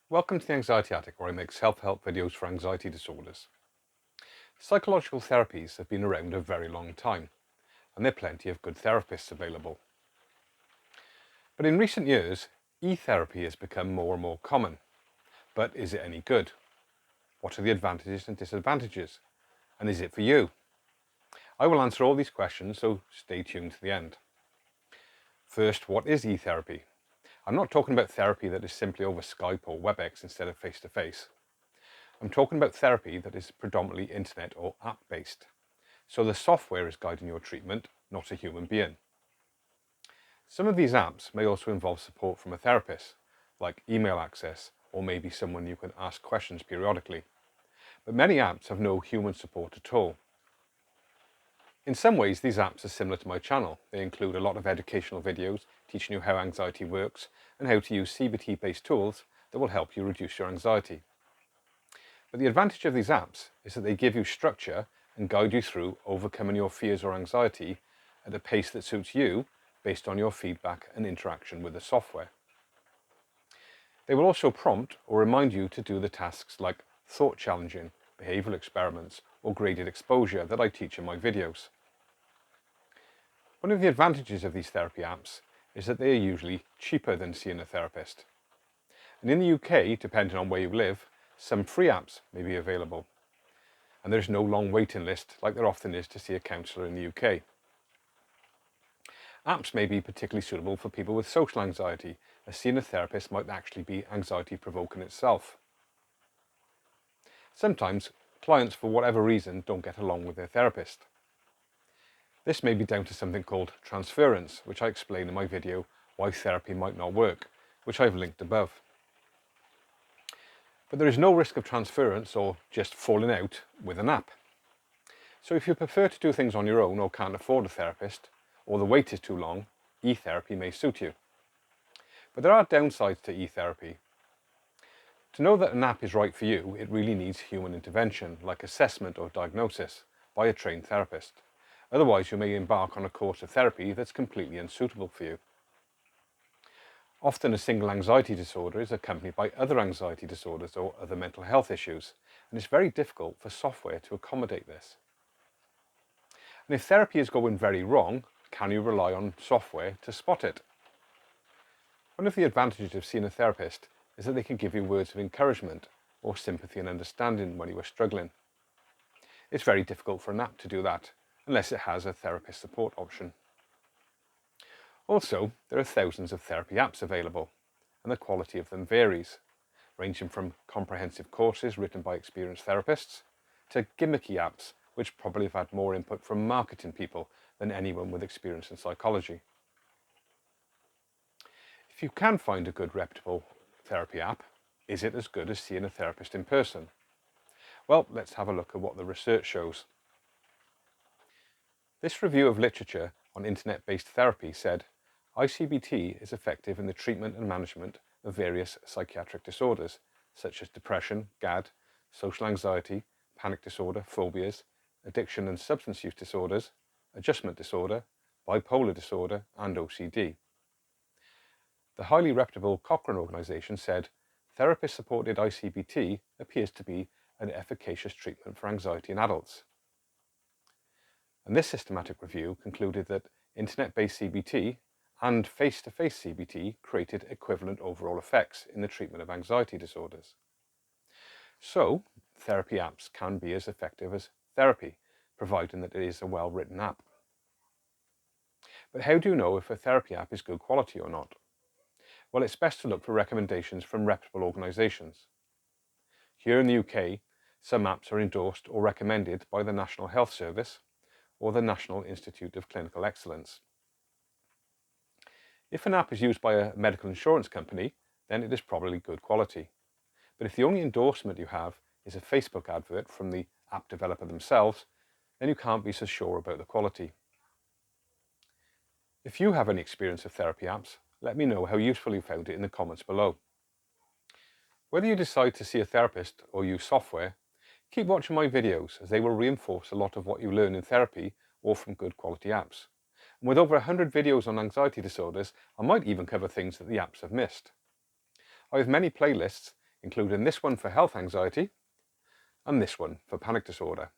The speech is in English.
Welcome to the Anxiety Attic, where I make self-help videos for anxiety disorders. Psychological therapies have been around a very long time, and there are plenty of good therapists available. But in recent years, e-therapy has become more and more common. But is it any good? What are the advantages and disadvantages? And is it for you? I will answer all these questions, so stay tuned to the end. First, what is e-therapy? I'm not talking about therapy that is simply over Skype or WebEx instead of face-to-face. I'm talking about therapy that is predominantly internet or app-based. So the software is guiding your treatment, not a human being. Some of these apps may also involve support from a therapist, like email access, or maybe someone you can ask questions periodically. But many apps have no human support at all. In some ways, these apps are similar to my channel. They include a lot of educational videos teaching you how anxiety works and how to use CBT-based tools that will help you reduce your anxiety. But the advantage of these apps is that they give you structure and guide you through overcoming your fears or anxiety at a pace that suits you based on your feedback and interaction with the software. They will also prompt or remind you to do the tasks like thought challenging, behavioural experiments, or graded exposure that I teach in my videos. One of the advantages of these therapy apps is that they are usually cheaper than seeing a therapist. And in the UK, depending on where you live, some free apps may be available. And there's no long waiting list like there often is to see a counsellor in the UK. Apps may be particularly suitable for people with social anxiety, as seeing a therapist might actually be anxiety-provoking itself. Sometimes, clients for whatever reason don't get along with their therapist. This may be down to something called transference, which I explain in my video Why Therapy Might Not Work, which I've linked above. But there is no risk of transference or just falling out with an app. So if you prefer to do things on your own or can't afford a therapist, or the wait is too long, e-therapy may suit you. But there are downsides to e-therapy. To know that an app is right for you, it really needs human intervention, like assessment or diagnosis, by a trained therapist. Otherwise, you may embark on a course of therapy that's completely unsuitable for you. Often a single anxiety disorder is accompanied by other anxiety disorders or other mental health issues, and it's very difficult for software to accommodate this. And if therapy is going very wrong, can you rely on software to spot it? One of the advantages of seeing a therapist is that they can give you words of encouragement or sympathy and understanding when you are struggling. It's very difficult for an app to do that, unless it has a therapist support option. Also, there are thousands of therapy apps available, and the quality of them varies, ranging from comprehensive courses written by experienced therapists to gimmicky apps which probably have had more input from marketing people than anyone with experience in psychology. If you can find a good reputable therapy app, is it as good as seeing a therapist in person? Well, let's have a look at what the research shows. This review of literature on internet-based therapy said, ICBT is effective in the treatment and management of various psychiatric disorders, such as depression, GAD, social anxiety, panic disorder, phobias, addiction and substance use disorders, adjustment disorder, bipolar disorder, and OCD. The highly reputable Cochrane organisation said, therapist-supported ICBT appears to be an efficacious treatment for anxiety in adults. And this systematic review concluded that internet-based CBT and face-to-face CBT created equivalent overall effects in the treatment of anxiety disorders. So, therapy apps can be as effective as therapy, providing that it is a well-written app. But how do you know if a therapy app is good quality or not? Well, it's best to look for recommendations from reputable organisations. Here in the UK, some apps are endorsed or recommended by the National Health Service or the National Institute of Clinical Excellence. If an app is used by a medical insurance company, then it is probably good quality. But if the only endorsement you have is a Facebook advert from the app developer themselves, then you can't be so sure about the quality. If you have any experience of therapy apps, let me know how useful you found it in the comments below. Whether you decide to see a therapist or use software, keep watching my videos as they will reinforce a lot of what you learn in therapy or from good quality apps. And with over 100 videos on anxiety disorders, I might even cover things that the apps have missed. I have many playlists including this one for health anxiety and this one for panic disorder.